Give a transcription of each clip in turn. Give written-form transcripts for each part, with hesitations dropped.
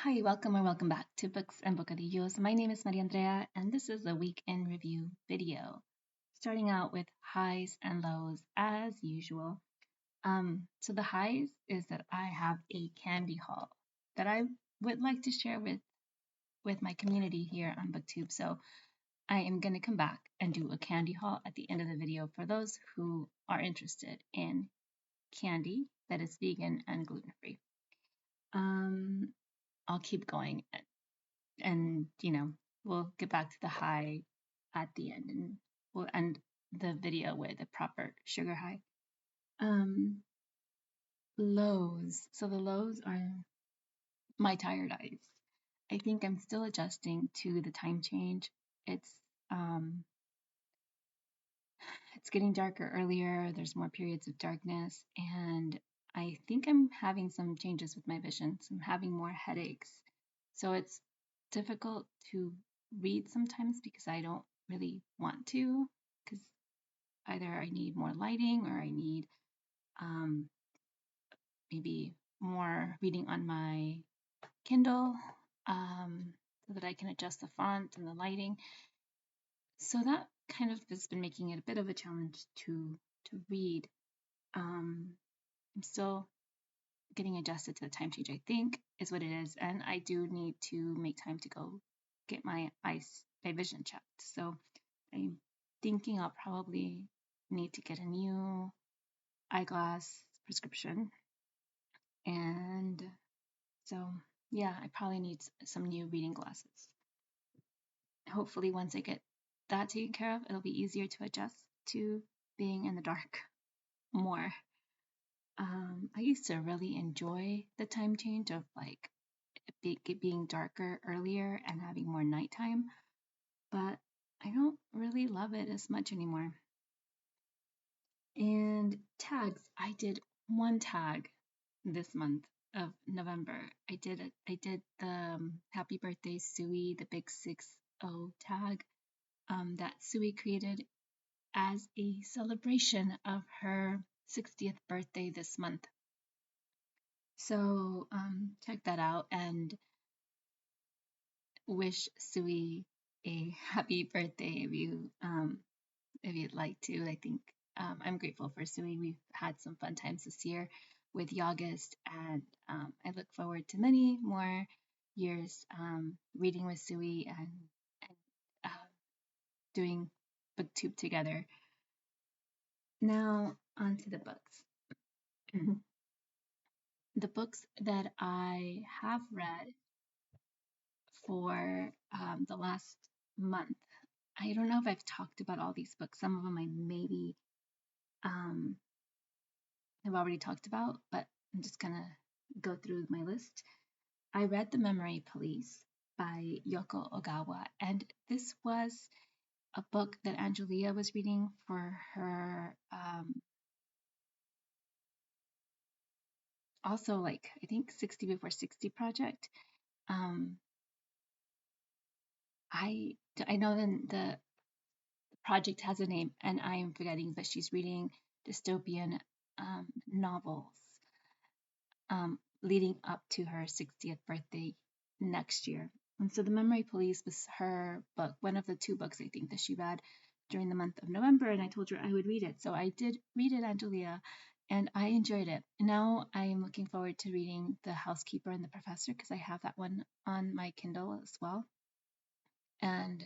Hi, welcome or welcome back to Books and Bocadillos. My name is Maria Andrea, and this is a week in review video. Starting out with highs and lows as usual. So the highs is that I have a candy haul that I would like to share with my community here on BookTube. So I am going to come back and do a candy haul at the end of the video for those who are interested in candy that is vegan and gluten-free. I'll keep going and we'll get back to the high at the end, and we'll end the video with a proper sugar high. Lows. So the lows are my tired eyes. I think I'm still adjusting to the time change. Um it's getting darker earlier, there's more periods of darkness, and I think I'm having some changes with my vision. So I'm having more headaches. So it's difficult to read sometimes because I don't really want to, because either I need more lighting or I need um, maybe more reading on my Kindle, so that I can adjust the font and the lighting. So that kind of has been making it a bit of a challenge to read. I'm still getting adjusted to the time change, I think, is what it is. And I do need to make time to go get my vision checked. So I'm thinking I'll probably need to get a new eyeglass prescription. And so, yeah, I probably need some new reading glasses. Hopefully, once I get that taken care of, it'll be easier to adjust to being in the dark more. I used to really enjoy the time change of like it being darker earlier and having more nighttime, but I don't really love it as much anymore. And tags, I did one tag this month of November. I did the Happy Birthday Sui, the Big 6-0 tag that Sui created as a celebration of her 60th birthday this month. So check that out and wish Sui a happy birthday if you'd like to. I think I'm grateful for Sui. We've had some fun times this year with August, and I look forward to many more years reading with Sui and doing booktube together. Now on to the books. The books that I have read for the last month. I don't know if I've talked about all these books. Some of them I maybe um, have already talked about, but I'm just gonna go through my list. I read The Memory Police by Yoko Ogawa, and this was a book that Angelia was reading for her also, like, I think 60 Before 60 project. Um, I know then the project has a name and I am forgetting, but she's reading dystopian novels leading up to her 60th birthday next year. And so The Memory Police was her book, one of the two books I think that she read during the month of November, and I told her I would read it. So I did read it, Angelia, and I enjoyed it. Now I am looking forward to reading The Housekeeper and the Professor because I have that one on my Kindle as well. And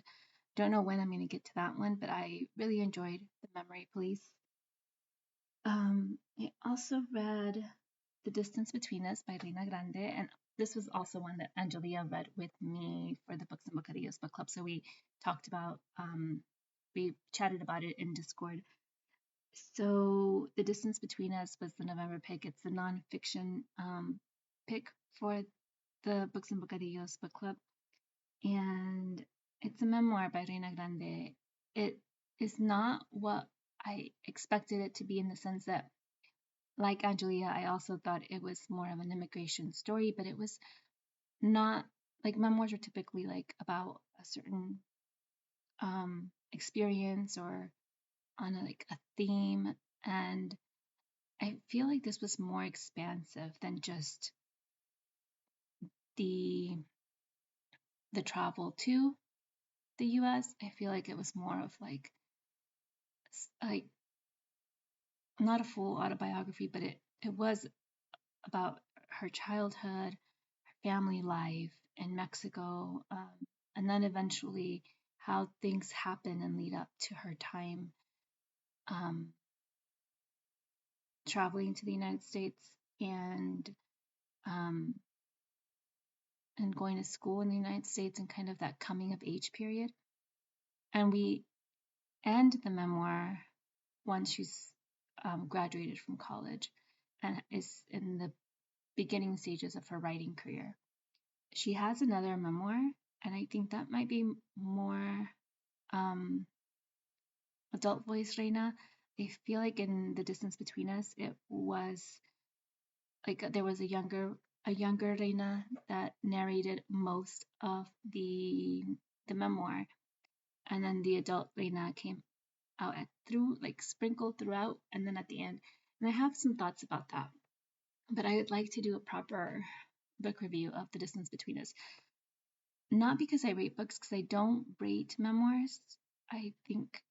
don't know when I'm going to get to that one, but I really enjoyed The Memory Police. I also read The Distance Between Us by Reyna Grande, and this was also one that Angelia read with me for the Books and Bocadillos book club. So we talked about, we chatted about it in Discord. So The Distance Between Us was the November pick. It's the nonfiction pick for the Books and Bocadillos book club, and it's a memoir by Reyna Grande. It is not what I expected it to be, in the sense that, like Angelia, I also thought it was more of an immigration story, but it was not. Like, memoirs are typically like about a certain experience or on like a theme, and I feel like this was more expansive than just the travel to the US. I feel like it was more of like not a full autobiography, but it was about her childhood, her family life in Mexico, and then eventually how things happen and lead up to her time um, traveling to the United States and um, and going to school in the United States and kind of that coming of age period. And we end the memoir once she's graduated from college and is in the beginning stages of her writing career. She has another memoir, and I think that might be more um, adult voice, Reyna. I feel like in The Distance Between Us, it was like there was a younger Reyna that narrated most of the memoir, and then the adult Reyna came out sprinkled throughout, and then at the end. And I have some thoughts about that, but I would like to do a proper book review of The Distance Between Us. Not because I rate books, because I don't rate memoirs. I think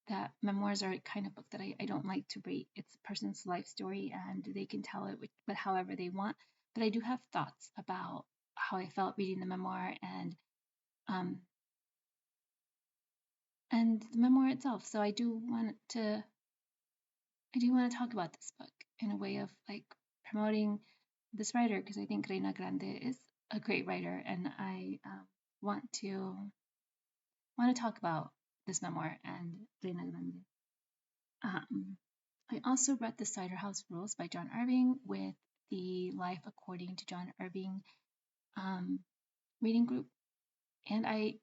that memoirs are a kind of book that I don't like to rate. It's a person's life story, and they can tell it with however they want. But I do have thoughts about how I felt reading the memoir um, and the memoir itself. So I do want to talk about this book in a way of like promoting this writer, because I think Reyna Grande is a great writer, and I want to talk about this memoir and Reyna Grande. I also read The Cider House Rules by John Irving with the Life According to John Irving reading group, and I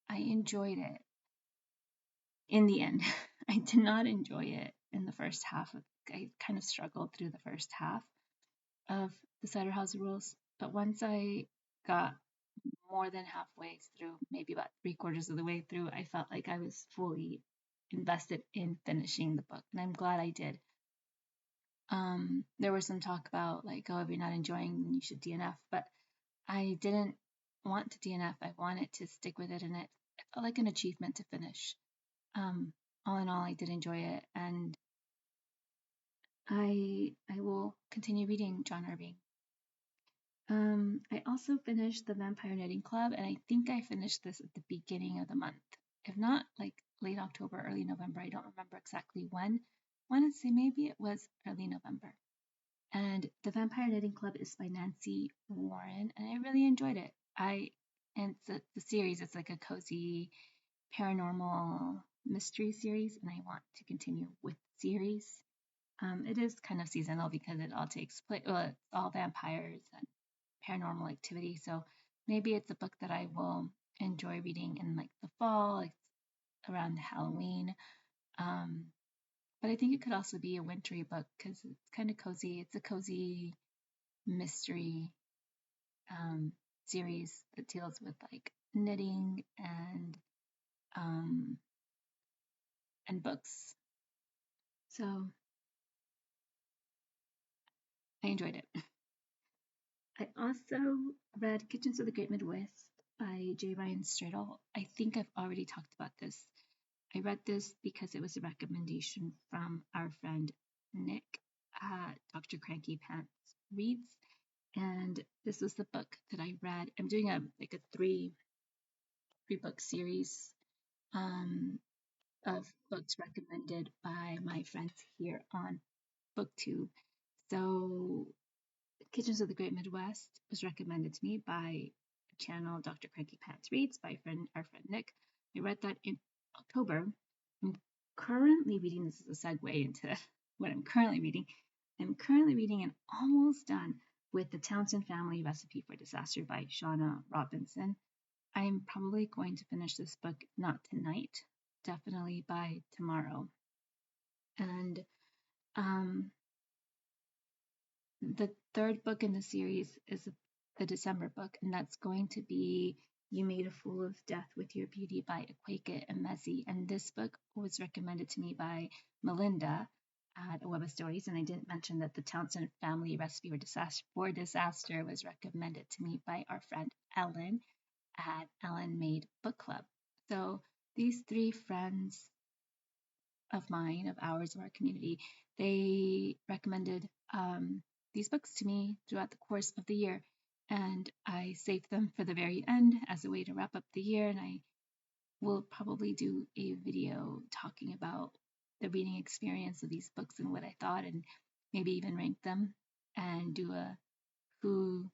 enjoyed it in the end. I did not enjoy it in the first half. I kind of struggled through the first half of The Cider House Rules, but once I got more than halfway through, maybe about 3/4 of the way through, I felt like I was fully invested in finishing the book, and I'm glad I did. There was some talk about like, oh, if you're not enjoying, then you should DNF, but I didn't want to DNF. I wanted to stick with it, and it felt like an achievement to finish. All in all, I did enjoy it, and I will continue reading John Irving. I also finished The Vampire Knitting Club, and I think I finished this at the beginning of the month. If not, like late October, early November. I don't remember exactly when. I want to say maybe it was early November. And The Vampire Knitting Club is by Nancy Warren, and I really enjoyed it. And it's the series. It's like a cozy paranormal mystery series, and I want to continue with the series. It is kind of seasonal because it all takes place. Well, it's all vampires and paranormal activity. So maybe it's a book that I will enjoy reading in like the fall, like around Halloween. But I think it could also be a wintry book because it's kind of cozy. It's a cozy mystery series that deals with like knitting and books. So I enjoyed it. I also read Kitchens of the Great Midwest by J. Ryan Stradal. I think I've already talked about this. I read this because it was a recommendation from our friend Nick at Dr. Cranky Pants Reads, and this was the book that I read. I'm doing a three book series of books recommended by my friends here on booktube. So Kitchens of the Great Midwest was recommended to me by channel Dr. Cranky Pants Reads by our friend Nick. I read that in October. I'm currently reading, this is a segue into what I'm currently reading. I'm currently reading and almost done with The Townsend Family Recipe for Disaster by Shauna Robinson. I'm probably going to finish this book not tonight, definitely by tomorrow. And the third book in the series is the December book, and that's going to be You Made a Fool of Death with Your Beauty by Akwake and Emezi. And this book was recommended to me by Melinda at Ogawa Stories, and I didn't mention that the Townsend family recipe for disaster was recommended to me by our friend Ellen at Ellen Made Book Club. So these three friends of mine, of ours, of our community, they recommended these books to me throughout the course of the year. And I saved them for the very end as a way to wrap up the year. And I will probably do a video talking about the reading experience of these books and what I thought, and maybe even rank them and do a who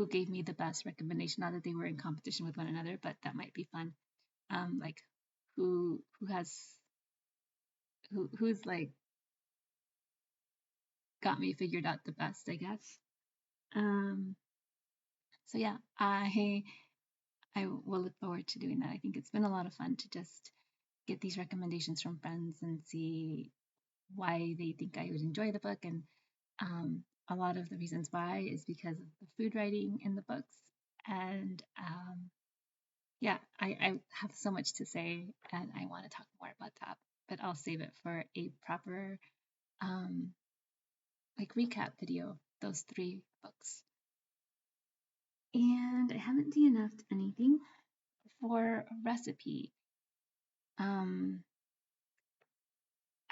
gave me the best recommendation. Not that they were in competition with one another, but that might be fun. Like who has who's like got me figured out the best, I guess. Um, so yeah, I will look forward to doing that. I think it's been a lot of fun to just get these recommendations from friends and see why they think I would enjoy the book. And a lot of the reasons why is because of the food writing in the books. And yeah, I have so much to say and I want to talk more about that, but I'll save it for a proper um, like recap video, those three books. And I haven't DNF'd anything for a recipe.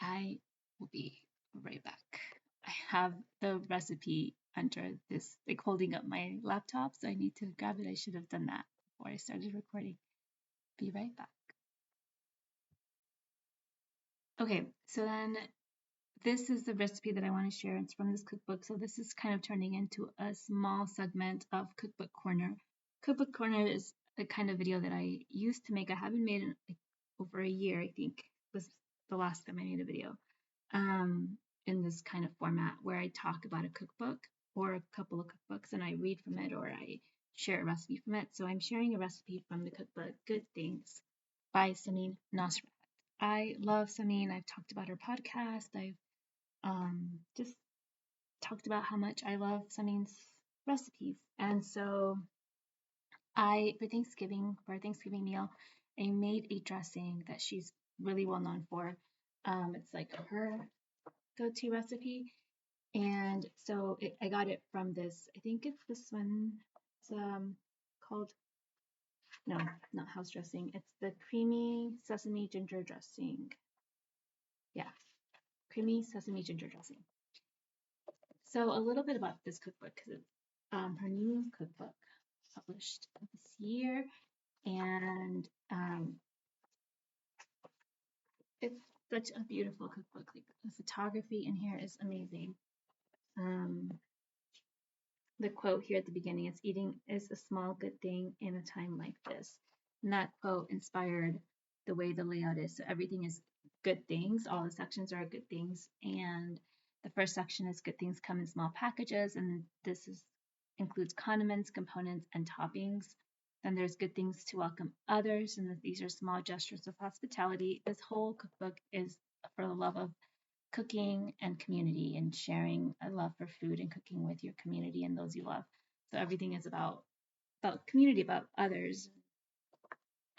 I will be right back. I have the recipe under this, like holding up my laptop, so I need to grab it. I should have done that before I started recording. Be right back. Okay, so then this is the recipe that I want to share. It's from this cookbook. So this is kind of turning into a small segment of Cookbook Corner. Cookbook Corner is the kind of video that I used to make. I haven't made it like over a year, I think was the last time I made a video in this kind of format where I talk about a cookbook or a couple of cookbooks and I read from it or I share a recipe from it. So I'm sharing a recipe from the cookbook Good Things by Samin Nosrat. I love Samin. I've talked about her podcast. I've just talked about how much I love Samin's recipes. And so for our Thanksgiving meal, I made a dressing that she's really well known for. It's like her go-to recipe. And so I got it from this, I think it's this one. It's called, no, not house dressing. It's the creamy sesame ginger dressing. Yeah, creamy sesame ginger dressing. So a little bit about this cookbook, because it's her new cookbook published this year, and it's such a beautiful cookbook. Like the photography in here is amazing. The quote here at the beginning is eating is a small good thing in a time like this. And that quote inspired the way the layout is. So everything is good things. All the sections are good things. And the first section is good things come in small packages. And this includes condiments, components, and toppings. Then there's good things to welcome others. And these are small gestures of hospitality. This whole cookbook is for the love of cooking and community and sharing a love for food and cooking with your community and those you love. So everything is about community, about others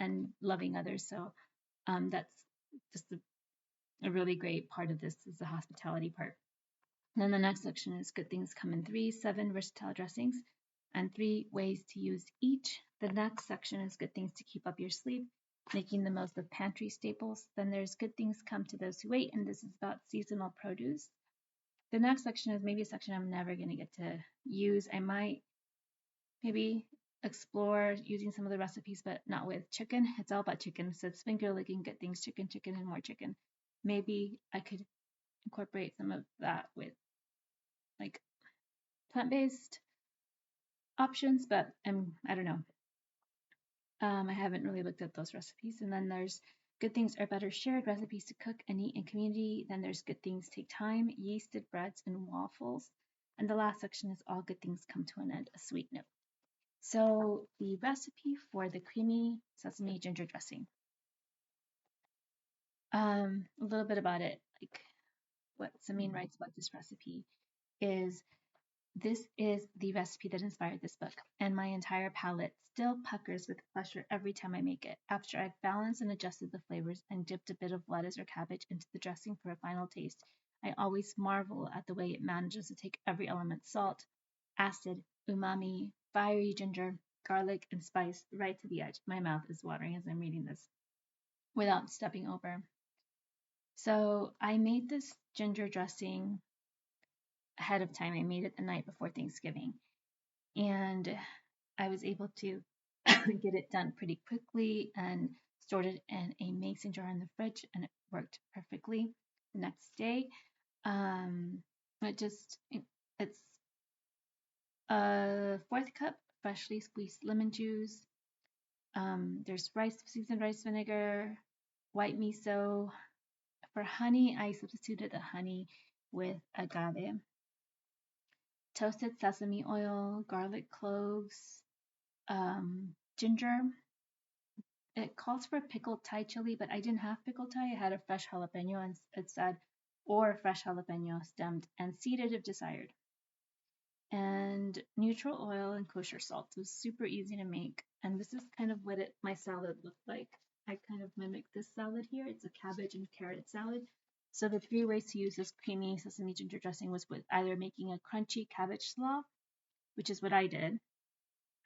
and loving others. So that's just a really great part of this is the hospitality part. And then the next section is good things come in 7 versatile dressings and 3 ways to use each. The next section is good things to keep up your sleep, making the most of pantry staples. Then there's good things come to those who wait, and this is about seasonal produce. The next section is maybe a section I'm never going to get to use. I might maybe explore using some of the recipes, but not with chicken. It's all about chicken. So it's finger licking, good things, chicken, chicken, and more chicken. Maybe I could incorporate some of that with like plant-based options, but I don't know. I haven't really looked at those recipes. And then there's good things are better shared recipes to cook and eat in community. Then there's good things take time, yeasted breads and waffles. And the last section is all good things come to an end, a sweet note. So the recipe for the creamy sesame ginger dressing. A little bit about it, like what Samin writes about this recipe is This is the recipe that inspired this book, and my entire palate still puckers with pleasure every time I make it. After I've balanced and adjusted the flavors and dipped a bit of lettuce or cabbage into the dressing for a final taste, I always marvel at the way it manages to take every element salt, acid, umami, fiery ginger, garlic, and spice right to the edge. My mouth is watering as I'm reading this without stepping over. So I made this ginger dressing ahead of time. I made it the night before Thanksgiving, and I was able to get it done pretty quickly and stored it in a mason jar in the fridge, and it worked perfectly the next day. Um, it's a fourth cup freshly squeezed lemon juice. There's seasoned rice vinegar, white miso. For honey, I substituted the honey with agave. Toasted sesame oil, garlic cloves, ginger. It calls for pickled Thai chili, but I didn't have pickled Thai. I had a fresh jalapeno, and it said, or fresh jalapeno stemmed and seeded if desired. And neutral oil and kosher salt. It was super easy to make. And this is kind of what my salad looked like. I kind of mimicked this salad here. It's a cabbage and carrot salad. So the three ways to use this creamy sesame ginger dressing was with either making a crunchy cabbage slaw, which is what I did,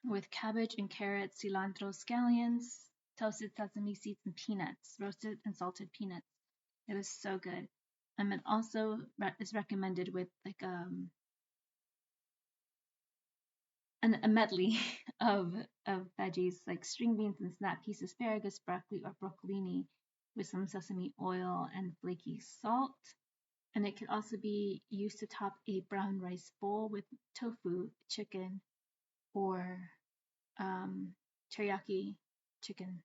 with cabbage and carrots, cilantro, scallions, toasted sesame seeds, and peanuts, roasted and salted peanuts. It was so good. It also is recommended with like a medley of veggies like string beans and snap peas, asparagus, broccoli, or broccolini with some sesame oil and flaky salt. And it can also be used to top a brown rice bowl with tofu, chicken, or teriyaki chicken,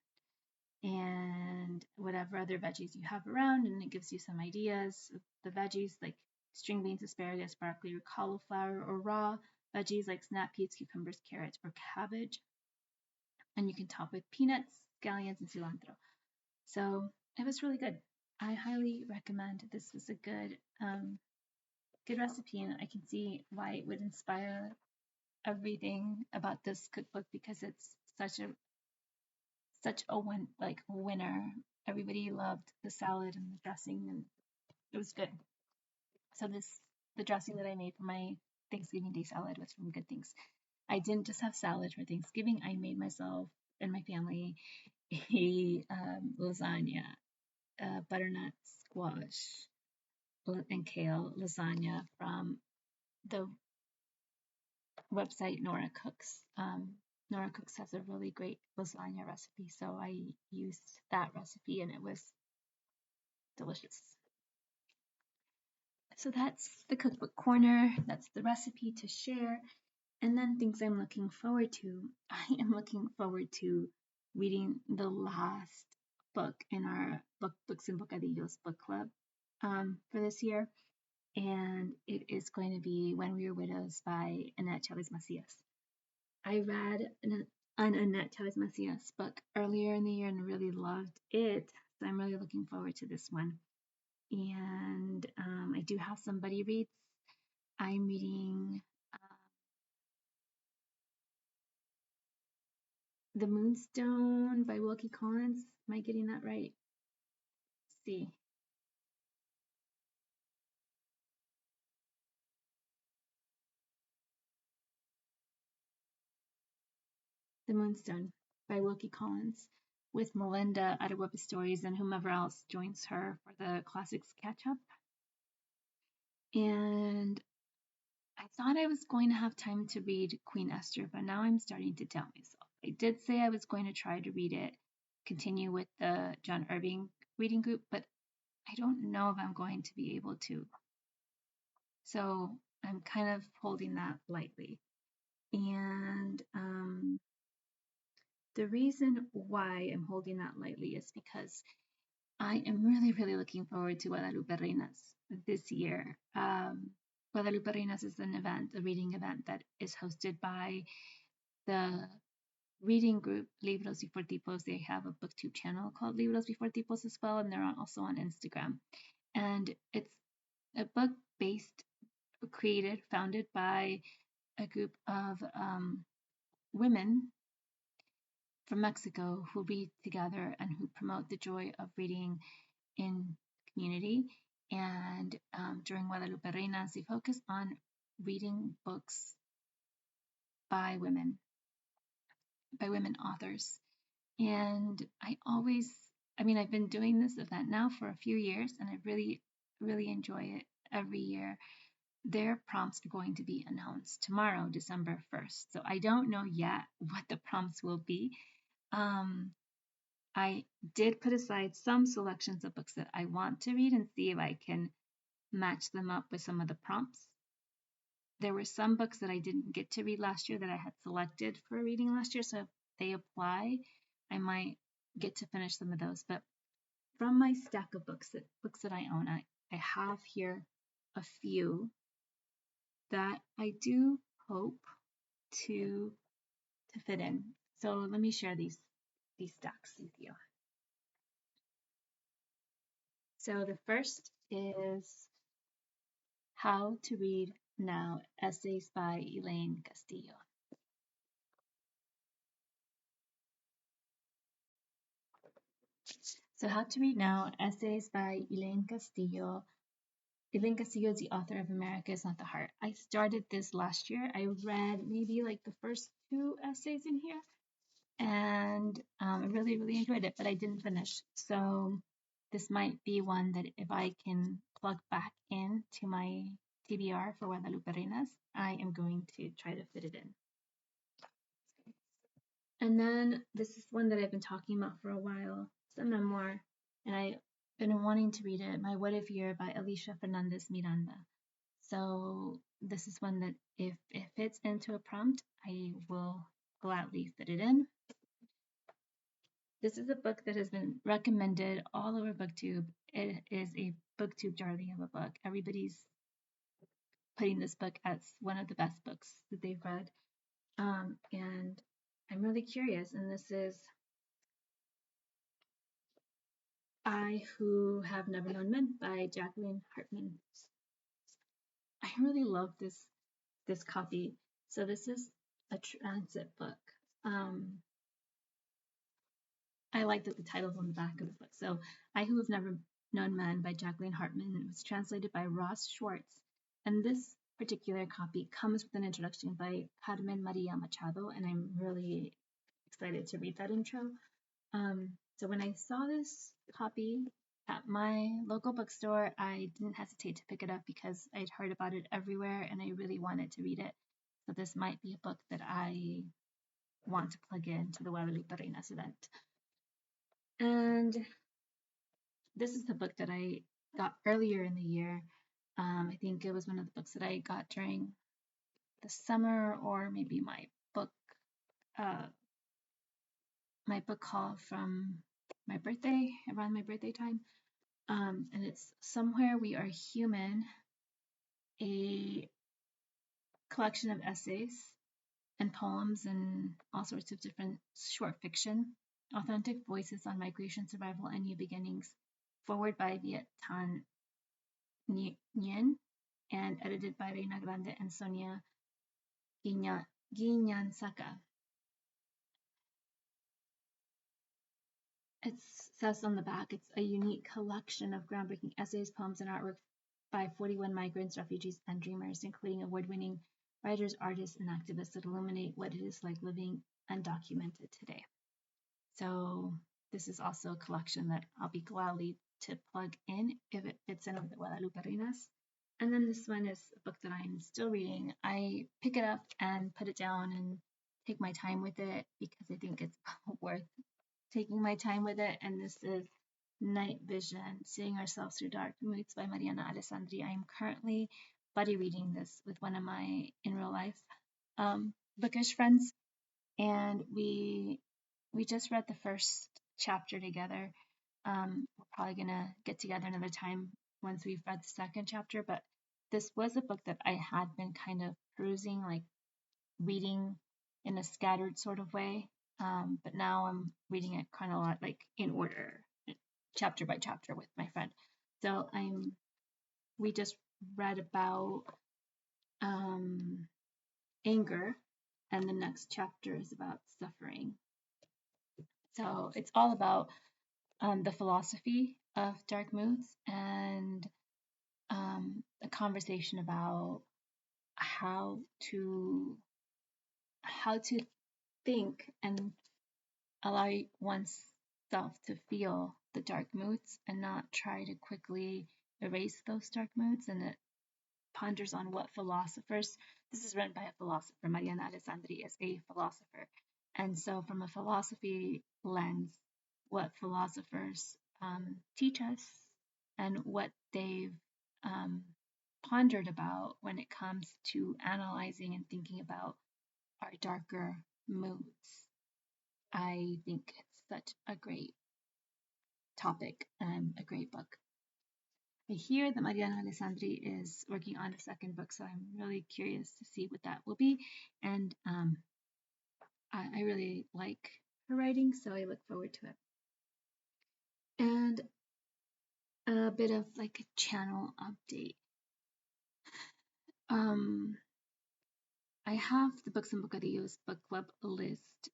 and whatever other veggies you have around. And it gives you some ideas of the veggies like string beans, asparagus, broccoli, or cauliflower, or raw veggies like snap peas, cucumbers, carrots, or cabbage. And you can top with peanuts, scallions, and cilantro. So it was really good. I highly recommend. This was a good recipe, and I can see why it would inspire everything about this cookbook because it's such a winner. Everybody loved the salad and the dressing, and it was good. So the dressing that I made for my Thanksgiving Day salad was from Good Things. I didn't just have salad for Thanksgiving. I made myself and my family a lasagna, butternut squash and kale lasagna from the website Nora Cooks. Nora Cooks has a really great lasagna recipe, so I used that recipe and it was delicious. So that's the cookbook corner. That's the recipe to share. And then things I'm looking forward to. I am looking forward to reading the last book in our Books and Bocadillos book club for this year. And it is going to be When We Were Widows by Annette Chavez Macias. I read an Annette Chavez Macias book earlier in the year and really loved it. So I'm really looking forward to this one. And I do have some buddy reads. I'm reading The Moonstone by Wilkie Collins. Am I getting that right? Let's see. The Moonstone by Wilkie Collins with Melinda at Web Stories and whomever else joins her for the classics catch up. And I thought I was going to have time to read Queen Esther, but now I'm starting to doubt myself. I did say I was going to try to read it, continue with the John Irving reading group, but I don't know if I'm going to be able to. So I'm kind of holding that lightly. And the reason why I'm holding that lightly is because I am really, really looking forward to Guadalupe Reinas this year. Guadalupe Reinas is an event, a reading event that is hosted by the reading group Libros Before Tipos. They have a booktube channel called Libros Before Tipos as well, and they're also on Instagram. And it's a book based, created, founded by a group of women from Mexico who read together and who promote the joy of reading in community. And during Guadalupe Reinas, they focus on reading books by women authors. And I've been doing this event now for a few years, and I really, really enjoy it every year. Their prompts are going to be announced tomorrow, December 1st. So I don't know yet what the prompts will be. I did put aside some selections of books that I want to read and see if I can match them up with some of the prompts. There were some books that I didn't get to read last year that I had selected for reading last year. So if they apply, I might get to finish some of those. But from my stack of books that I own, I have here a few that I do hope to fit in. So let me share these stacks with you. So the first is How to Read Now, Essays by Elaine Castillo. So How to Read Now, Essays by Elaine Castillo. Elaine Castillo is the author of America is Not the Heart. I started this last year. I read maybe like the first 2 essays in here, and I really, really enjoyed it, but I didn't finish. So this might be one that if I can plug back in to my TBR for Guadalupe Reinas, I am going to try to fit it in. And then this is one that I've been talking about for a while. It's a memoir, and I've been wanting to read it, My What If Year by Alisha Fernandez Miranda. So this is one that if it fits into a prompt, I will gladly fit it in. This is a book that has been recommended all over BookTube. It is a BookTube darling of a book. Everybody's putting this book as one of the best books that they've read. And I'm really curious, and this is I Who Have Never Known Men by Jacqueline Harpman. I really love this copy. So this is a transit book. I like that the title's on the back of the book. So I Who Have Never Known Men by Jacqueline Harpman. It was translated by Ross Schwartz. And this particular copy comes with an introduction by Carmen Maria Machado, and I'm really excited to read that intro. So when I saw this copy at my local bookstore, I didn't hesitate to pick it up because I'd heard about it everywhere and I really wanted to read it. So this might be a book that I want to plug into the Guadalupe Reinas event. And this is the book that I got earlier in the year. I think it was one of the books that I got during the summer, or maybe my book haul from my birthday, around my birthday time. And it's Somewhere We Are Human, a collection of essays and poems and all sorts of different short fiction, authentic voices on migration, survival, and new beginnings, forward by Viet Thanh Nguyen and edited by Reyna, Grande, and Sonia Guiñansaca. It says on the back, it's a unique collection of groundbreaking essays, poems, and artwork by 41 migrants, refugees, and dreamers, including award-winning writers, artists, and activists that illuminate what it is like living undocumented today. So this is also a collection that I'll be gladly to plug in if it fits in with the Guadalupe Reinas. And then this one is a book that I'm still reading. I pick it up and put it down and take my time with it because I think it's worth taking my time with it. And this is Night Vision, Seeing Ourselves Through Dark Moods by Mariana Alessandri. I am currently buddy reading this with one of my in real life bookish friends, and we just read the first chapter together. We're probably gonna get together another time once we've read the second chapter, but this was a book that I had been kind of perusing, like reading in a scattered sort of way. But now I'm reading it like in order, chapter by chapter with my friend. So we just read about anger, and the next chapter is about suffering. So it's all about the philosophy of dark moods and a conversation about how to think and allow oneself to feel the dark moods and not try to quickly erase those dark moods. And it ponders on what philosophers, this is written by a philosopher, Mariana Alessandri is a philosopher. And so from a philosophy lens, what philosophers teach us and what they've pondered about when it comes to analyzing and thinking about our darker moods. I think it's such a great topic and a great book. I hear that Mariana Alessandri is working on a second book, so I'm really curious to see what that will be. And I really like her writing, so I look forward to it. And a bit of like a channel update. I have the Books and Bocadillos book club list,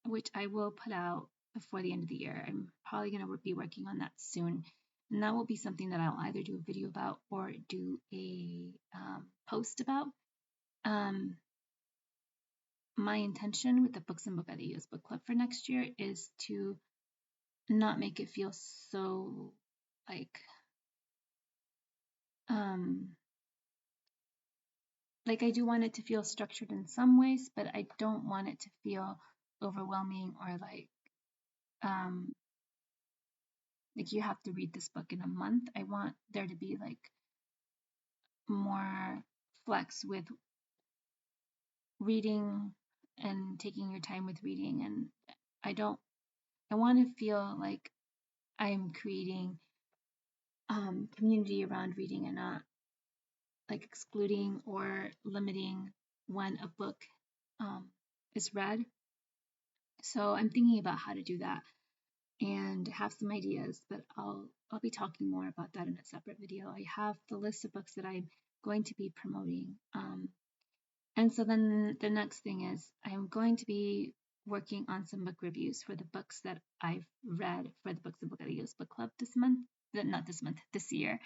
which I will put out before the end of the year. I'm probably going to be working on that soon. And that will be something that I'll either do a video about or do a post about. My intention with the Books and Bocadillos book club for next year is to not make it feel so like I do want it to feel structured in some ways, but I don't want it to feel overwhelming or like you have to read this book in a month. I want there to be like more flex with reading and taking your time with reading. And I want to feel like I'm creating community around reading and not like excluding or limiting when a book is read. So I'm thinking about how to do that and have some ideas, but I'll be talking more about that in a separate video. I have the list of books that I'm going to be promoting. And so then the next thing is I'm going to be working on some book reviews for the books that I've read for the Books and Bocadillos book club this year.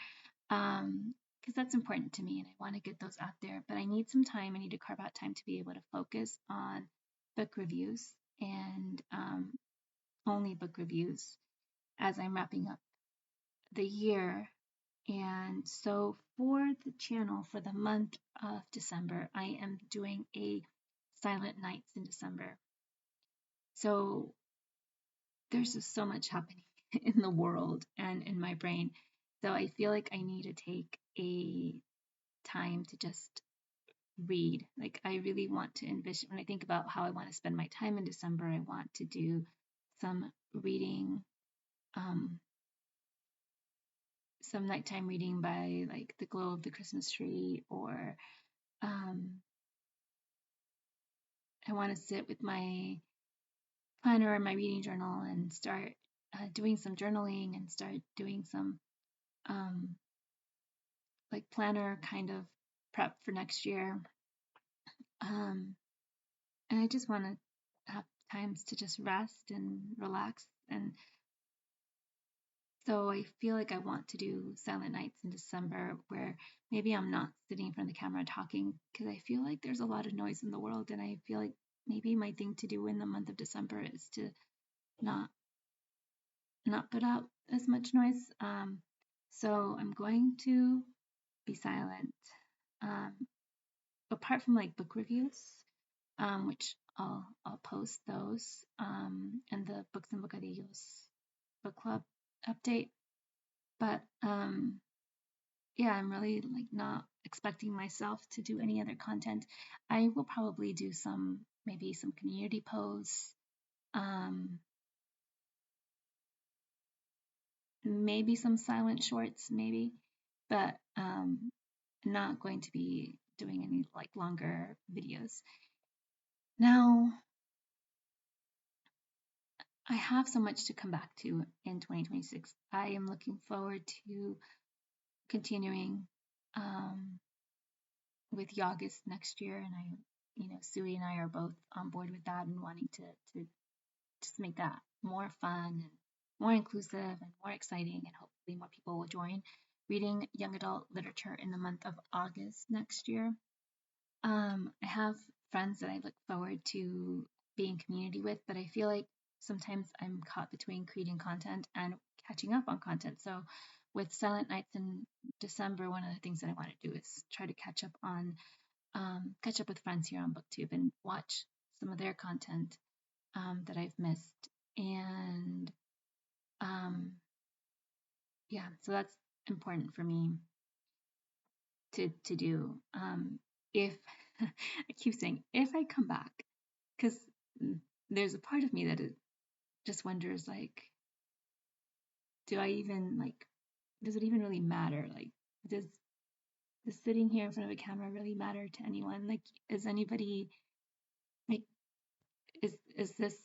Because that's important to me and I want to get those out there, but I need some time. I need to carve out time to be able to focus on book reviews and only book reviews as I'm wrapping up the year. And so for the channel for the month of December, I am doing a Silent Nights in December. So there's just so much happening in the world and in my brain. So I feel like I need to take a time to just read. Like I really want to envision, when I think about how I want to spend my time in December, I want to do some reading, some nighttime reading by like the glow of the Christmas tree, or I want to sit with my planner or my reading journal and start doing some journaling and start doing some like planner kind of prep for next year. And I just want to have times to just rest and relax. And so I feel like I want to do Silent Nights in December where maybe I'm not sitting in front of the camera talking, because I feel like there's a lot of noise in the world, and I feel like maybe my thing to do in the month of December is to not put out as much noise. So I'm going to be silent. Apart from like book reviews, which I'll post those, and the Books and Bocadillos book club update. But yeah, I'm really like not expecting myself to do any other content. I will probably do maybe some community posts, maybe some silent shorts, maybe, but not going to be doing any like longer videos. Now, I have so much to come back to in 2026. I am looking forward to continuing with Yogis next year, and Sui and I are both on board with that and wanting to just make that more fun and more inclusive and more exciting, and hopefully more people will join reading young adult literature in the month of August next year. I have friends that I look forward to being community with, but I feel like sometimes I'm caught between creating content and catching up on content. So with Silent Nights in December, one of the things that I want to do is try to catch up with friends here on BookTube and watch some of their content that I've missed. And yeah, so that's important for me to do. If I keep saying if I come back, because there's a part of me that just wonders, like, do I even does it even really matter? Like, does sitting here in front of a camera really matter to anyone? Like, is anybody like, is this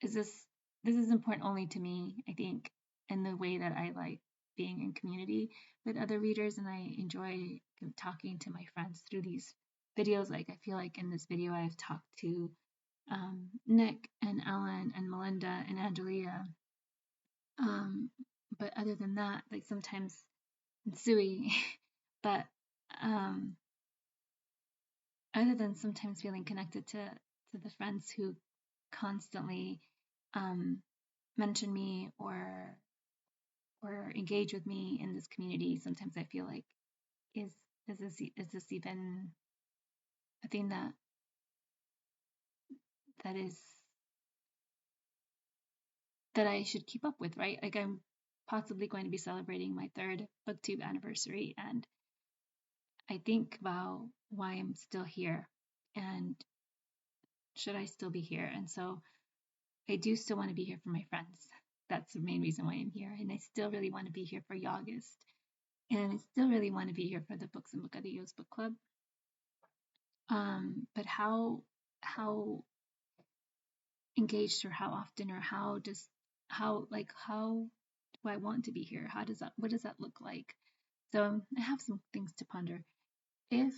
this is important only to me, I think, in the way that I like being in community with other readers, and I enjoy talking to my friends through these videos. Like, I feel like in this video I've talked to Nick and Ellen and Melinda and Angelia. But other than that, like sometimes Sui, but other than sometimes feeling connected to the friends who constantly mention me or engage with me in this community, sometimes I feel like is this even a thing that is that I should keep up with, right? Like, I'm possibly going to be celebrating my 3rd BookTube anniversary, and I think about why I'm still here and should I still be here? And so I do still want to be here for my friends. That's the main reason why I'm here. And I still really want to be here for August. And I still really want to be here for the Books and Bocadillos book club. But how engaged, or how often, or how do I want to be here? What does that look like? So I have some things to ponder. If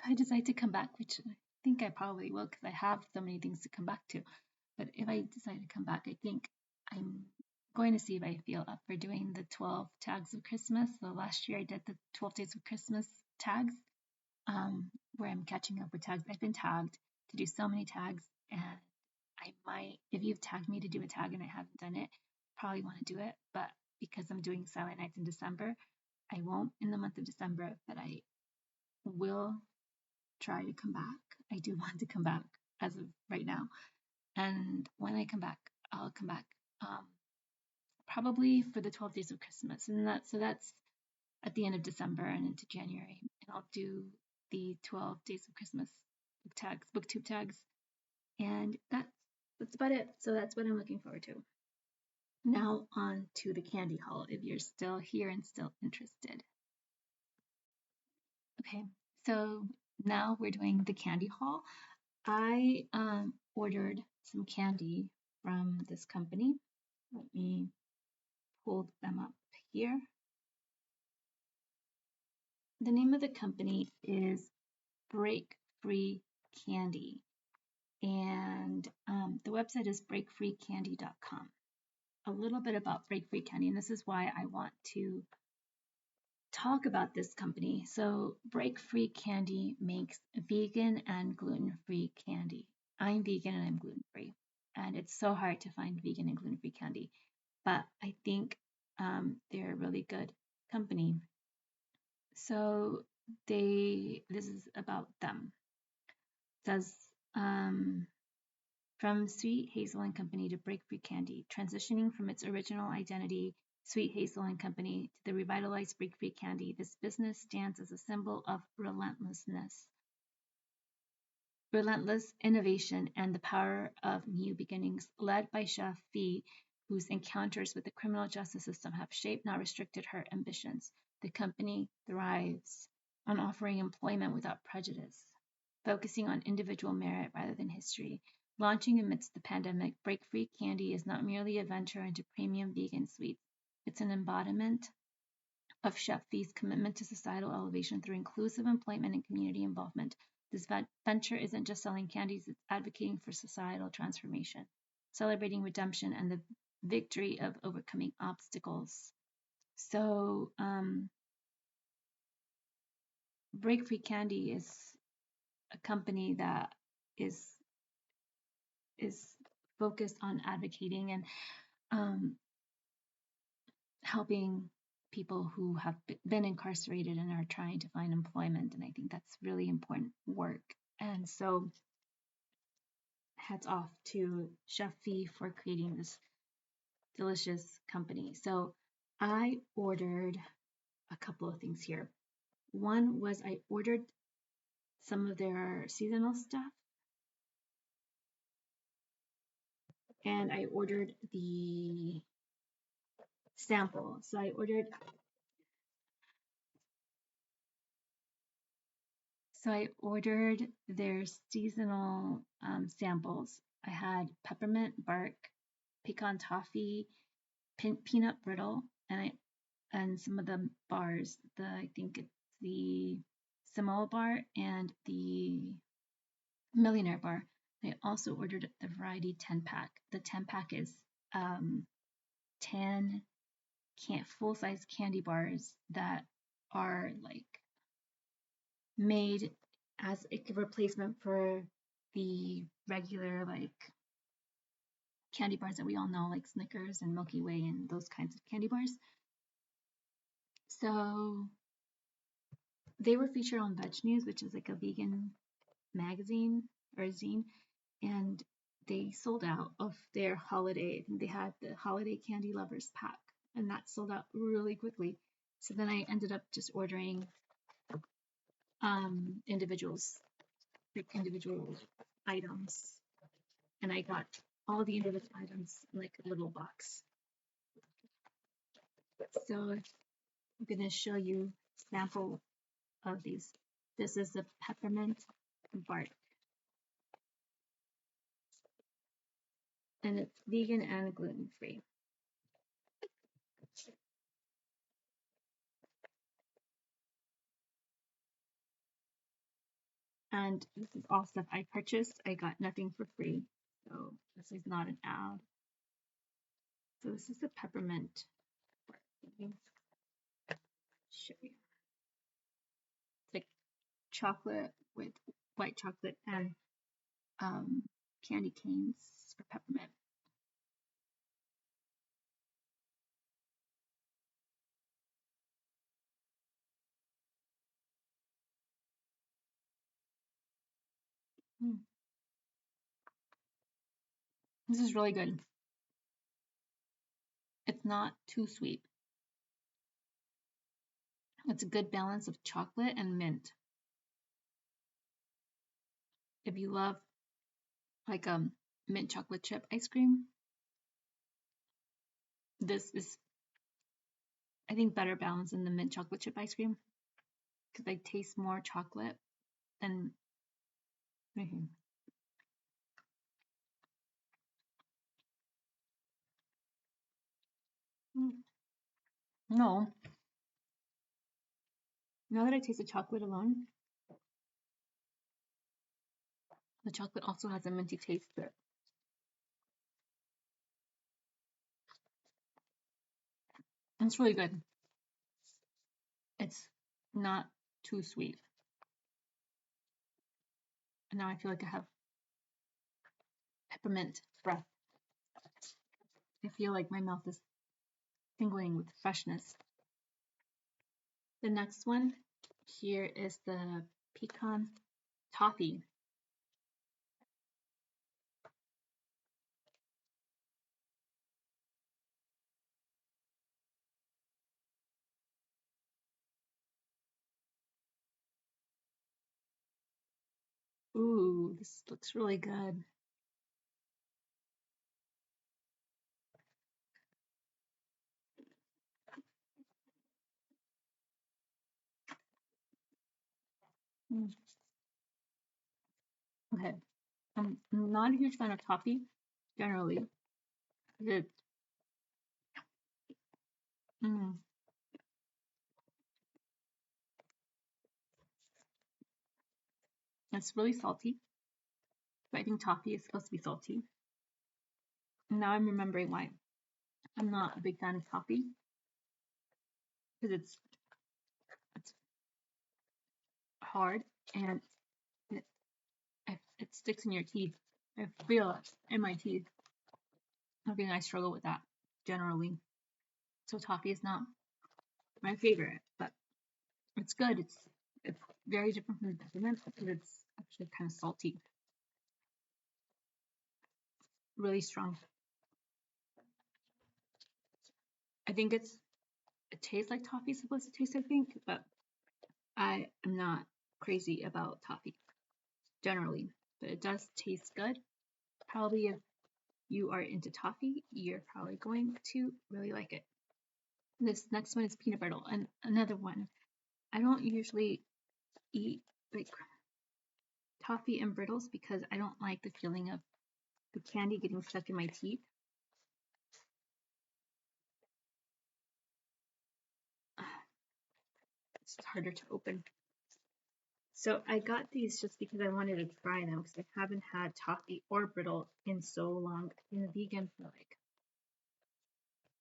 I decide to come back, which I think I probably will because I have so many things to come back to, but if I decide to come back, I think I'm going to see if I feel up for doing the 12 tags of Christmas. So last year I did the 12 days of Christmas tags, where I'm catching up with tags. I've been tagged to do so many tags, and I might, if you've tagged me to do a tag and I haven't done it, probably want to do it. But because I'm doing Silent Nights in December, I won't in the month of December, but I will try to come back. I do want to come back as of right now. And when I come back, I'll come back probably for the 12 days of Christmas. And that's at the end of December and into January. And I'll do the 12 days of Christmas booktube tags. And that's about it. So that's what I'm looking forward to. Now on to the candy haul, if you're still here and still interested. Okay, so now we're doing the candy haul. I ordered some candy from this company. Let me pull them up here. The name of the company is Break Free Candy, and the website is breakfreecandy.com. A little bit about Break Free Candy, and this is why I want to talk about this company. So Break Free Candy makes vegan and gluten-free candy. I'm vegan and I'm gluten-free, and it's so hard to find vegan and gluten-free candy, but I think they're a really good company. So this is about them. It says, from Sweet Hazel and Company to Break Free Candy, transitioning from its original identity, Sweet Hazel and Company, to the revitalized Break Free Candy, this business stands as a symbol of relentless innovation, and the power of new beginnings, led by Chef Fee, whose encounters with the criminal justice system have shaped, not restricted, her ambitions. The company thrives on offering employment without prejudice, focusing on individual merit rather than history. Launching amidst the pandemic, Break Free Candy is not merely a venture into premium vegan sweets. It's an embodiment of Chef Fee's commitment to societal elevation through inclusive employment and community involvement. This venture isn't just selling candies, it's advocating for societal transformation, celebrating redemption and the victory of overcoming obstacles. So, Break Free Candy is a company that is focused on advocating and helping people who have been incarcerated and are trying to find employment. And I think that's really important work. And so hats off to Chef Fee for creating this delicious company. So I ordered a couple of things here. One was I ordered some of their seasonal stuff, and I ordered the sample. So I ordered their seasonal samples. I had peppermint bark, pecan toffee, peanut brittle, and some of the bars. I think it's the Samoa bar and the Millionaire bar. I also ordered the variety 10-pack. The 10-pack is 10 full-size candy bars that are like made as a replacement for the regular like candy bars that we all know, like Snickers and Milky Way and those kinds of candy bars. So they were featured on Veg News, which is like a vegan magazine or a zine, and they sold out of their holiday. I think they had the holiday candy lovers pack, and that sold out really quickly. So then I ended up just ordering individual items, and I got all the individual items in like a little box. So I'm going to show you a sample of these. This is the peppermint bark, and it's vegan and gluten free. And this is all stuff I purchased. I got nothing for free, so this is not an ad. So this is the peppermint bark. Let me show you. It's like chocolate with white chocolate and candy canes for peppermint. This is really good. It's not too sweet. It's a good balance of chocolate and mint. If you love like mint chocolate chip ice cream, this is, I think, better balanced than the mint chocolate chip ice cream because I taste more chocolate than anything. No. Now that I taste the chocolate alone, the chocolate also has a minty taste to it. It's really good. It's not too sweet. And now I feel like I have peppermint breath. I feel like my mouth is tingling with freshness. The next one here is the pecan toffee. Ooh, this looks really good. Okay, I'm not a huge fan of toffee generally. It's It's really salty, but I think toffee is supposed to be salty. And now I'm remembering why I'm not a big fan of toffee, because it's hard and it, it sticks in your teeth. I feel it in my teeth. I think I struggle with that generally. So toffee is not my favorite, but it's good. It's very different from the peppermint, but it's actually kind of salty. Really strong. I think it tastes like toffee is supposed to taste, I think, but I am not crazy about toffee generally, but it does taste good. Probably if you are into toffee, you're probably going to really like it. This next one is peanut brittle, and another one. I don't usually eat like toffee and brittles because I don't like the feeling of the candy getting stuck in my teeth. It's harder to open. So I got these just because I wanted to try them because I haven't had toffee or brittle in so long. I've been a vegan for like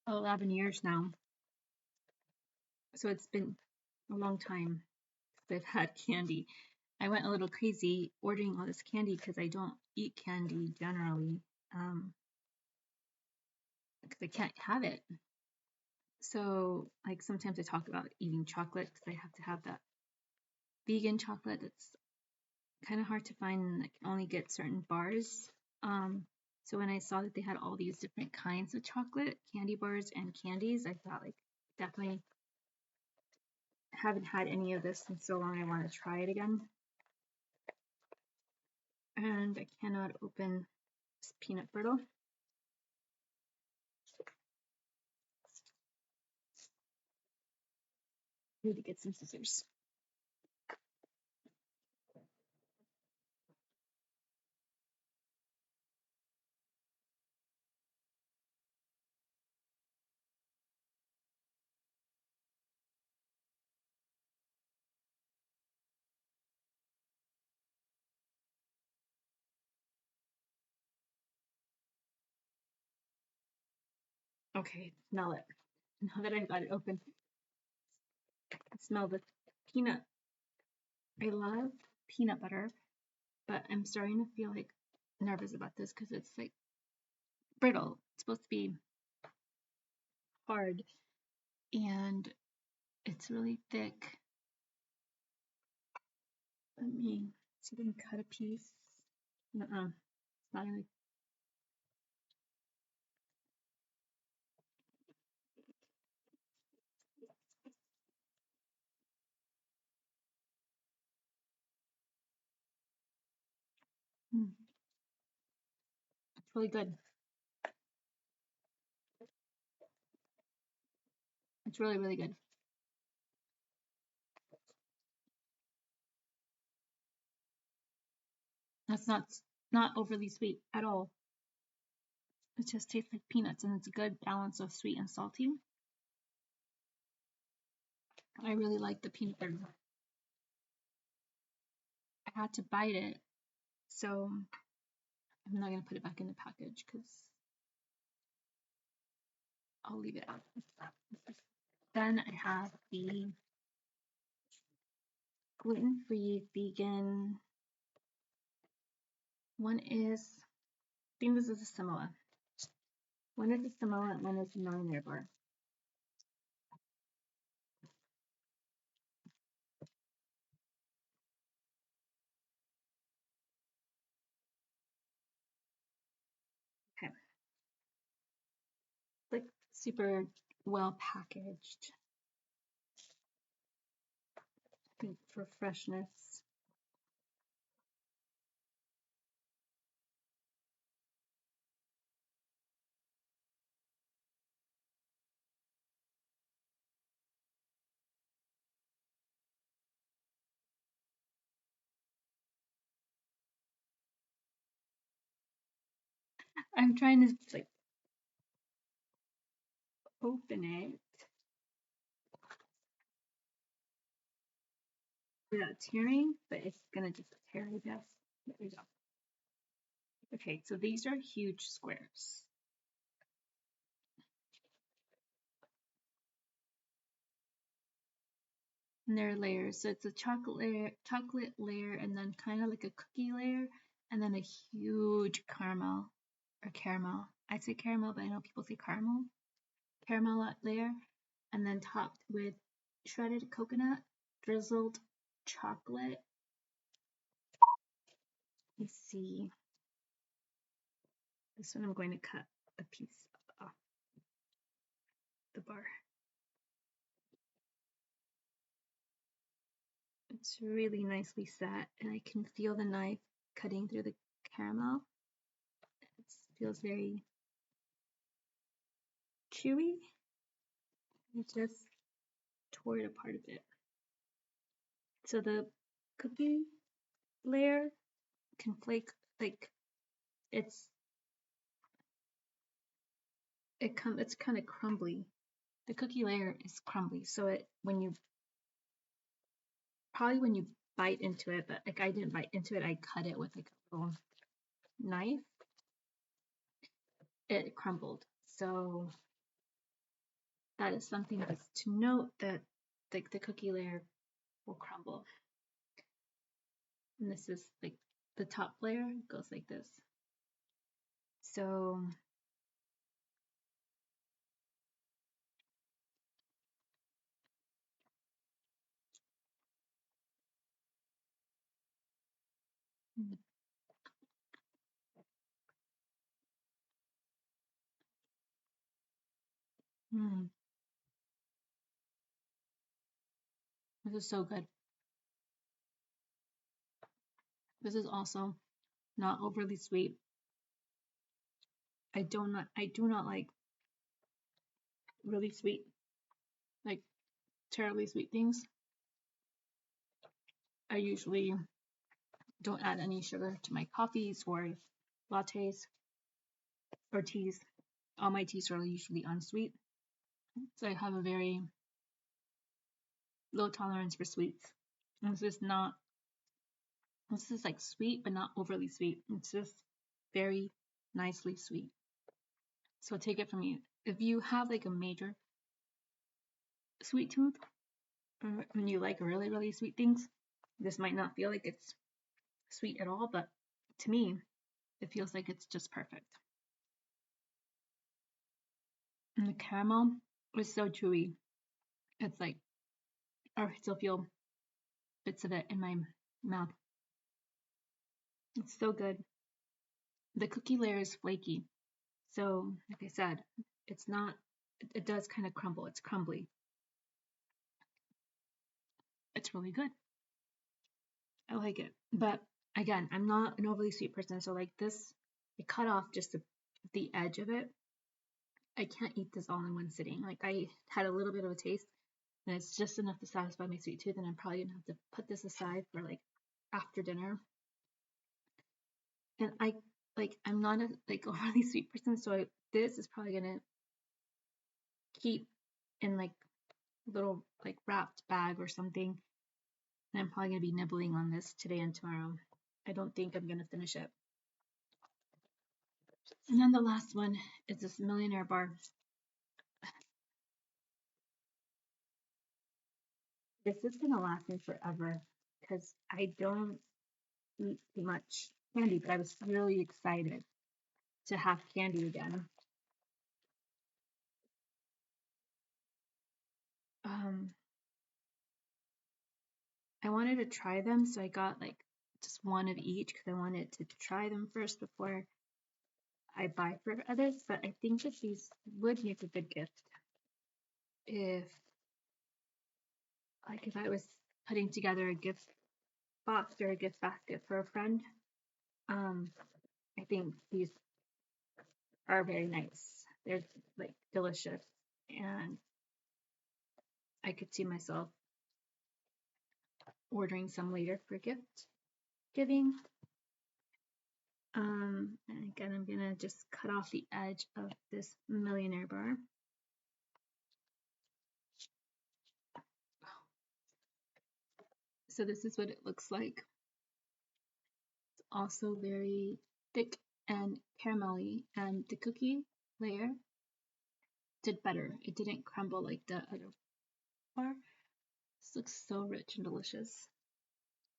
11 years now. So it's been a long time since I've had candy. I went a little crazy ordering all this candy because I don't eat candy generally because I can't have it. So like sometimes I talk about eating chocolate because I have to have that vegan chocolate that's kind of hard to find and I can only get certain bars. So when I saw that they had all these different kinds of chocolate, candy bars and candies, I thought like definitely haven't had any of this in so long. I want to try it again. And I cannot open this peanut brittle. I need to get some scissors. Okay, smell it. Now that I've got it open, I smell the peanut. I love peanut butter, but I'm starting to feel like nervous about this because it's like brittle. It's supposed to be hard and it's really thick. Let me see if I can cut a piece. It's not gonna. It's really good. It's really, really good. That's not overly sweet at all. It just tastes like peanuts and it's a good balance of sweet and salty. I really like the peanut butter. I had to bite it, so I'm not gonna put it back in the package because I'll leave it out. Then I have the gluten-free vegan. One is, I think this is a Samoa. One is a Samoa and one is a millionaire bar. Okay. Like super well packaged. I think for freshness. I'm trying to like open it. without tearing, but it's gonna just tear, I guess. There we go. Okay, so these are huge squares. And they're layers. So it's a chocolate layer, and then kind of like a cookie layer, and then a huge caramel or caramel. I say caramel, but I know people say caramel layer, and then topped with shredded coconut, drizzled chocolate. Let's see. This one I'm going to cut a piece off the bar. It's really nicely set, and I can feel the knife cutting through the caramel. It feels very chewy. I just tore it apart a bit. So the cookie layer can flake, like it's kind of crumbly. The cookie layer is crumbly, so when you bite into it, but like I didn't bite into it, I cut it with like a little knife. It crumbled. So that is something that's to note, that like the cookie layer will crumble. And this is like the top layer goes like this. So this is so good. This is also not overly sweet. I do not like really sweet, like terribly sweet things. I usually don't add any sugar to my coffees or lattes or teas. All my teas are usually unsweet. So I have a very low tolerance for sweets. And this is like sweet, but not overly sweet. It's just very nicely sweet. So take it from me. If you have like a major sweet tooth, or when you like really, really sweet things, this might not feel like it's sweet at all, but to me, it feels like it's just perfect. And the caramel is so chewy. It's like, I still feel bits of it in my mouth. It's so good. The cookie layer is flaky. So, like I said, it's not, it does kind of crumble. It's crumbly. It's really good. I like it. But again, I'm not an overly sweet person. So like this, I cut off just the edge of it. I can't eat this all in one sitting. Like I had a little bit of a taste, and it's just enough to satisfy my sweet tooth, and I'm probably gonna have to put this aside for like after dinner. And I'm not a like overly sweet person, so this is probably gonna keep in like little like wrapped bag or something, and I'm probably gonna be nibbling on this today and tomorrow. I don't think I'm gonna finish it. And then the last one is this millionaire bar. This is gonna last me forever because I don't eat too much candy, but I was really excited to have candy again. I wanted to try them, so I got like just one of each because I wanted to try them first before I buy for others. But I think that these would make a good gift if I was putting together a gift box or a gift basket for a friend. I think these are very nice. They're like delicious, and I could see myself ordering some later for gift giving. And again, I'm gonna just cut off the edge of this millionaire bar. So this is what it looks like. It's also very thick and caramelly, and the cookie layer did better. It didn't crumble like the other bar. This looks so rich and delicious.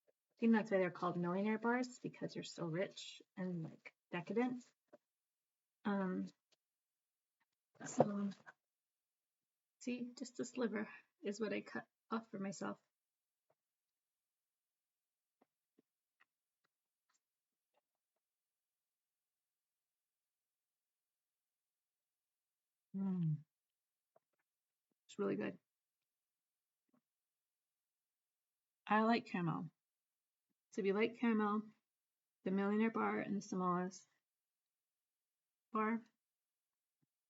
I think that's why they're called millionaire bars, because they're so rich and like decadent. So see, just a sliver is what I cut off for myself. It's really good. I like caramel. So if you like caramel, the millionaire bar and the Samoa's bar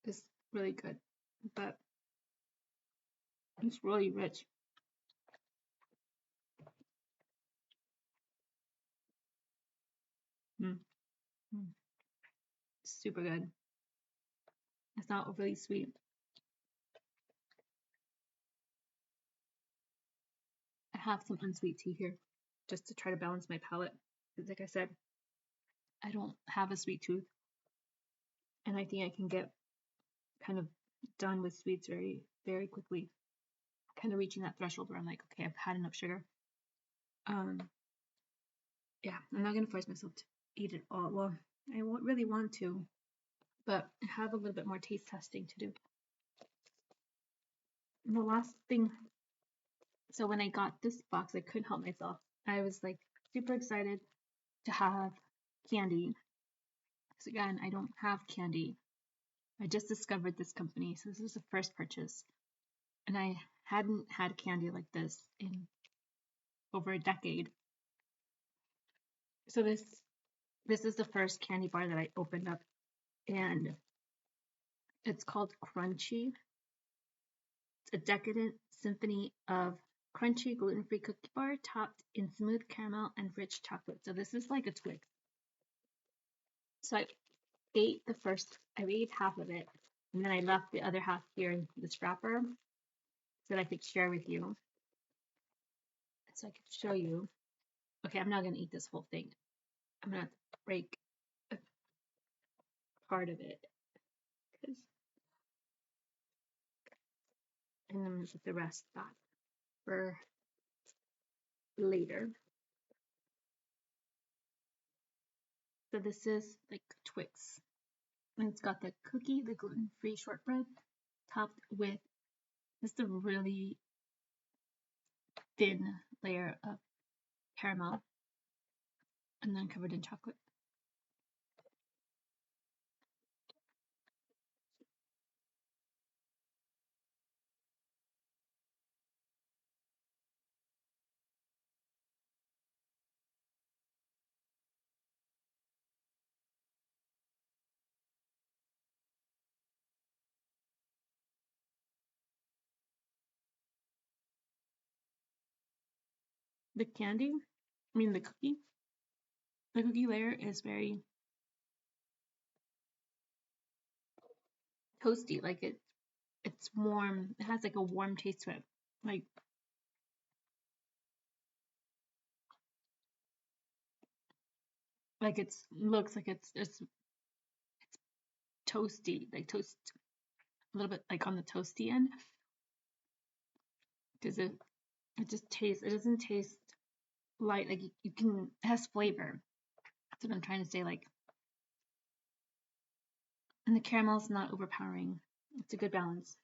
is really good, but it's really rich. Super good. It's not overly sweet. I have some unsweet tea here just to try to balance my palate. Because like I said, I don't have a sweet tooth. And I think I can get kind of done with sweets very, very quickly. Kind of reaching that threshold where I'm like, okay, I've had enough sugar. Yeah, I'm not gonna force myself to eat it all. Well, I won't really want to, but I have a little bit more taste testing to do. And the last thing, so when I got this box, I couldn't help myself. I was like super excited to have candy. So again, I don't have candy. I just discovered this company, so this is the first purchase. And I hadn't had candy like this in over a decade. So this is the first candy bar that I opened up, and it's called Crunchy. It's a decadent symphony of crunchy gluten-free cookie bar topped in smooth caramel and rich chocolate. So this is like a Twix. So I ate half of it, and then I left the other half here in this wrapper so that I could share with you. So I could show you. Okay, I'm not gonna eat this whole thing. I'm gonna break a part of it, and I'm gonna put the rest back for later. So this is like Twix, and it's got the cookie, the gluten-free shortbread, topped with just a really thin layer of caramel, and then covered in chocolate. The candy, I mean the cookie layer is very toasty. Like it's warm. It has like a warm taste to it. Like it looks like it's toasty, like toast a little bit like on the toasty end, because it just tastes. It doesn't taste light. Like you can. It has flavor. That's what I'm trying to say. Like, and the caramel's not overpowering. It's a good balance.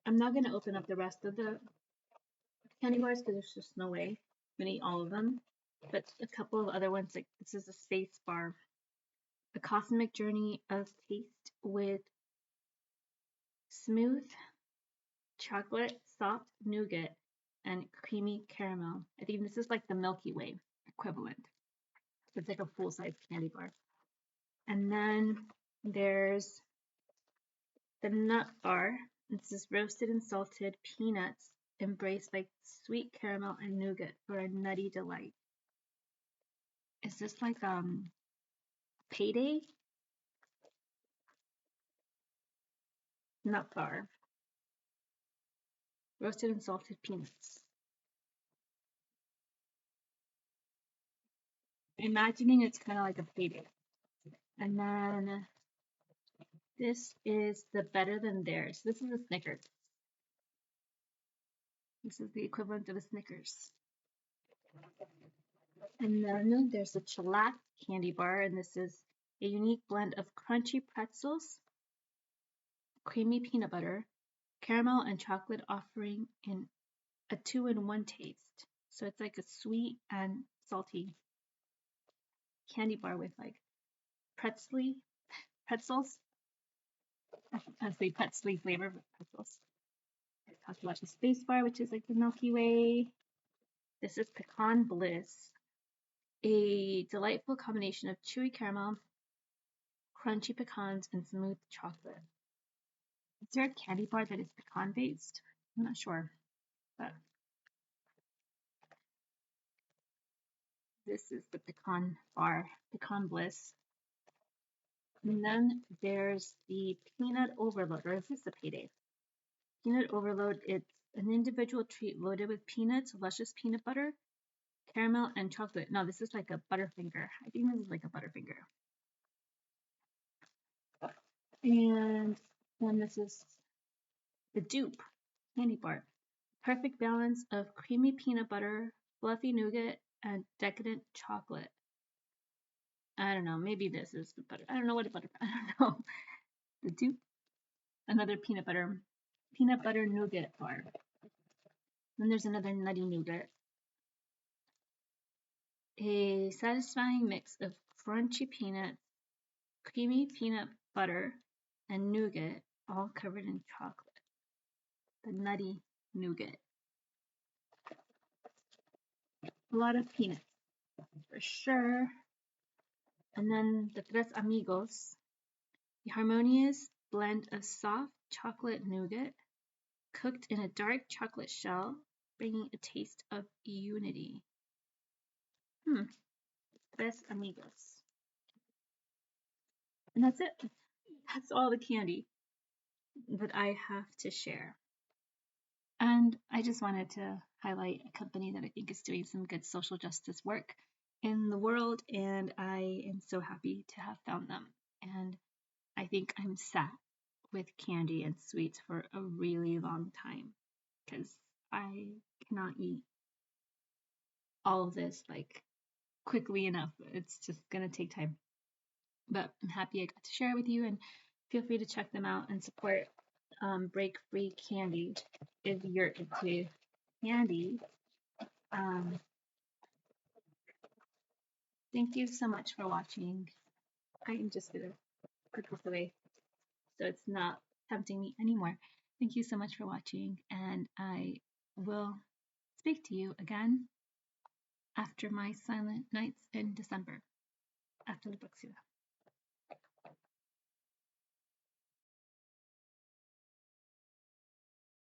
I'm not gonna open up the rest of the candy bars because there's just no way I'm gonna eat all of them. But a couple of other ones, like this is a space bar, a cosmic journey of taste with smooth chocolate, soft nougat, and creamy caramel. I think this is like the Milky Way equivalent. It's like a full-size candy bar. And then there's the nut bar. This is roasted and salted peanuts embraced by sweet caramel and nougat for a nutty delight. Is this like payday? Nut bar. Roasted and salted peanuts. imagining it's kind of like a payday. And then this is the Better Than Theirs. This is a Snickers. This is the equivalent of a Snickers. And then there's a Chillax candy bar, and this is a unique blend of crunchy pretzels, creamy peanut butter, caramel, and chocolate, offering in a 2-in-1 taste. So it's like a sweet and salty candy bar with like pretzels. I say pretzely flavor, but pretzels. I talked about the space bar, which is like the Milky Way. This is Pecan Bliss, a delightful combination of chewy caramel, crunchy pecans, and smooth chocolate. Is there a candy bar that is pecan based? I'm not sure, but this is the pecan bar, Pecan Bliss. And then there's the peanut overload, or is this a payday? Peanut overload, it's an individual treat loaded with peanuts, luscious peanut butter, caramel, and chocolate. No, this is like a Butterfinger. I think this is like a Butterfinger. And then this is the dupe candy bar. Perfect balance of creamy peanut butter, fluffy nougat, and decadent chocolate. I don't know. Maybe this is the butter. I don't know what a butter. I don't know. The dupe. Another peanut butter nougat bar. Then there's another nutty nougat. A satisfying mix of crunchy peanuts, creamy peanut butter, and nougat, all covered in chocolate. The nutty nougat. A lot of peanuts, for sure. And then the Tres Amigos, the harmonious blend of soft chocolate nougat cooked in a dark chocolate shell, bringing a taste of unity. Tres Amigos. And that's it. That's all the candy that I have to share. And I just wanted to highlight a company that I think is doing some good social justice work in the world, and I am so happy to have found them. And I think I'm sat with candy and sweets for a really long time because I cannot eat all of this like quickly enough. It's just gonna take time. But I'm happy I got to share it with you, and feel free to check them out and support Break Free Candy if you're into candy. Thank you so much for watching. I am just gonna put this away so it's not tempting me anymore. Thank you so much for watching, and I will speak to you again after my silent nights in December, after the book season.